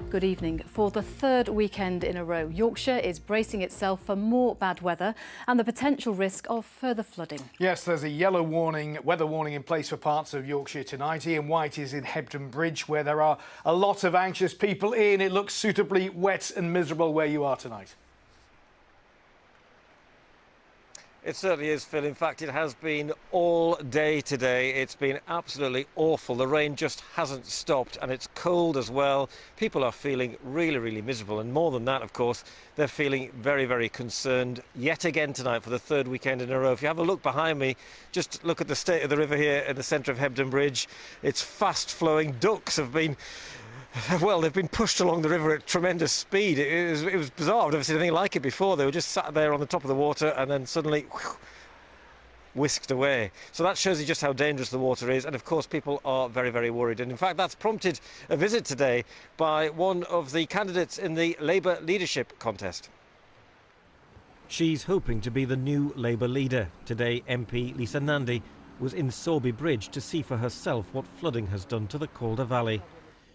Good evening. For the third weekend in a row, Yorkshire is bracing itself for more bad weather and the potential risk of further flooding. Yes, there's a yellow weather warning in place for parts of Yorkshire tonight. Ian White is in Hebden Bridge, where there are a lot of anxious people. Ian, it looks suitably wet and miserable where you are tonight. It certainly is, Phil. In fact, it has been all day today. It's been absolutely awful. The rain just hasn't stopped, and it's cold as well. People are feeling really, really miserable. And more than that, of course, they're feeling very, very concerned yet again tonight for the third weekend in a row. If you have a look behind me, just look at the state of the river here in the centre of Hebden Bridge. It's fast flowing. Ducks have been... Well, they've been pushed along the river at tremendous speed. It was bizarre. I've never seen anything like it before. They were just sat there on the top of the water and then suddenly whisked away. So that shows you just how dangerous the water is. And of course, people are very, very worried. And in fact, that's prompted a visit today by one of the candidates in the Labour leadership contest. She's hoping to be the new Labour leader. Today, MP Lisa Nandy was in Sowerby Bridge to see for herself what flooding has done to the Calder Valley.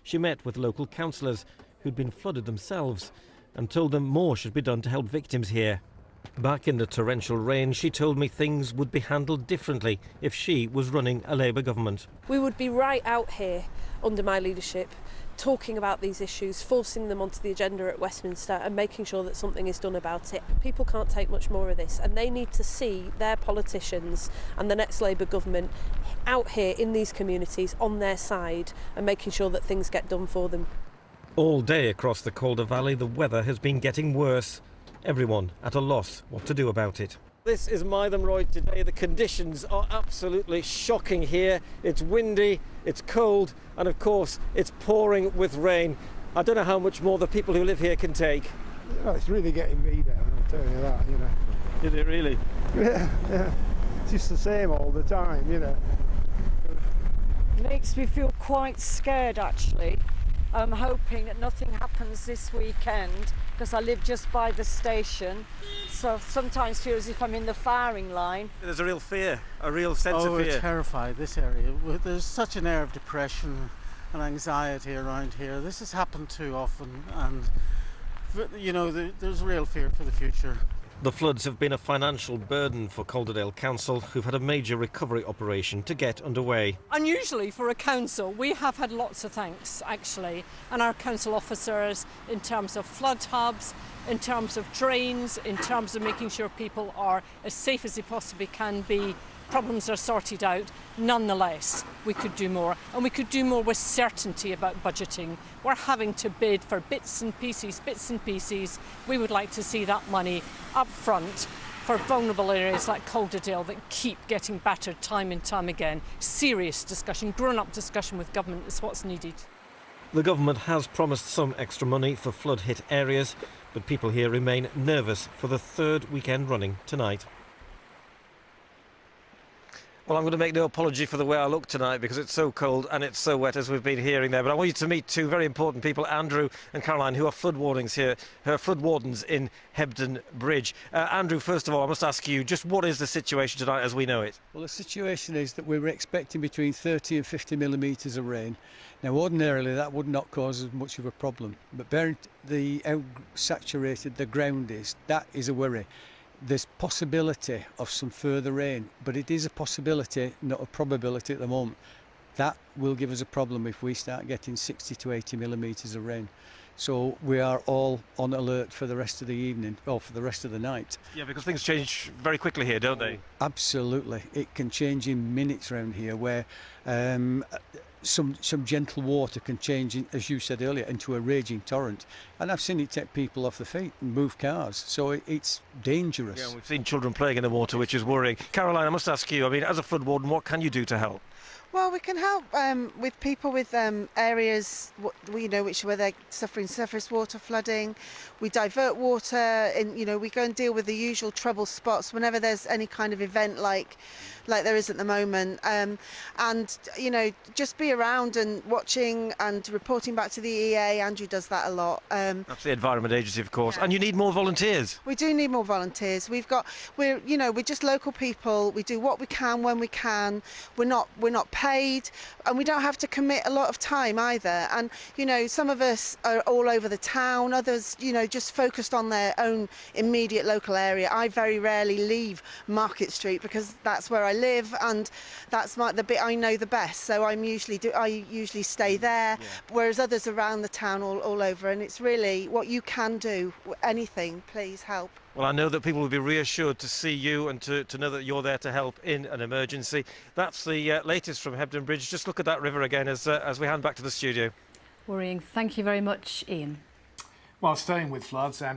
She met with local councillors who'd been flooded themselves and told them more should be done to help victims here. Back in the torrential rain, she told me things would be handled differently if she was running a Labour government. We would be right out here under my leadership talking about these issues, forcing them onto the agenda at Westminster and making sure that something is done about it. People can't take much more of this, and they need to see their politicians and the next Labour government out here in these communities on their side and making sure that things get done for them. All day across the Calder Valley, the weather has been getting worse. Everyone at a loss what to do about it. This is Mytholmroyd today. The conditions are absolutely shocking here. It's windy, it's cold, and of course it's pouring with rain. I don't know how much more the people who live here can take. Well, it's really getting me down, I'll tell you that, you know. Is it really? Yeah. It's just the same all the time, you know. Makes me feel quite scared, actually. I'm hoping that nothing happens this weekend because I live just by the station, so sometimes feel as if I'm in the firing line. There's a real fear, a real sense of fear. Oh, we're terrified, this area. There's such an air of depression and anxiety around here. This has happened too often, and you know, there's real fear for the future. The floods have been a financial burden for Calderdale Council, who've had a major recovery operation to get underway. Unusually for a council, we have had lots of thanks, actually, and our council officers in terms of flood hubs, in terms of drains, in terms of making sure people are as safe as they possibly can be. Problems are sorted out. Nonetheless, we could do more, and we could do more with certainty about budgeting. We're having to bid for bits and pieces. We would like to see that money up front for vulnerable areas like Calderdale that keep getting battered time and time again. Serious discussion, grown-up discussion with government is what's needed. The government has promised some extra money for flood-hit areas, but people here remain nervous for the third weekend running tonight. Well, I'm going to make no apology for the way I look tonight because it's so cold and it's so wet, as we've been hearing there. But I want you to meet two very important people, Andrew and Caroline, who are flood wardens in Hebden Bridge. Andrew, first of all, I must ask you, just what is the situation tonight as we know it? Well, the situation is that we were expecting between 30 and 50 millimetres of rain. Now, ordinarily, that would not cause as much of a problem. But bearing how saturated the ground is, that is a worry. There's possibility of some further rain, but it is a possibility, not a probability at the moment. That will give us a problem if we start getting 60 to 80 millimetres of rain. So we are all on alert for the rest of the evening, or for the rest of the night. Yeah, because things change very quickly here, don't they? Absolutely. It can change in minutes around here, where some gentle water can change, as you said earlier, into a raging torrent. And I've seen it take people off their feet and move cars. So it's dangerous. Yeah, we've seen children playing in the water, which is worrying. Caroline, I must ask you, I mean, as a flood warden, what can you do to help? Well, we can help with people with areas where they're suffering surface water flooding. We divert water, and we go and deal with the usual trouble spots whenever there's any kind of event like there is at the moment. And just be around and watching and reporting back to the EA. Andrew does that a lot. That's the Environment Agency, of course. Yeah. And you need more volunteers. We do need more volunteers. We're just local people. We do what we can when we can. We're not paid, and we don't have to commit a lot of time either. And you know, some of us are all over the town, others, you know, just focused on their own immediate local area. I very rarely leave Market Street because that's where I live and that's the bit I know the best. So I usually stay there, whereas others around the town all over. And it's really what you can do. Anything, please help. Well, I know that people will be reassured to see you and to know that you're there to help in an emergency. That's the latest from Hebden Bridge. Just look at that river again as we hand back to the studio. Worrying. Thank you very much, Ian. Well, staying with floods and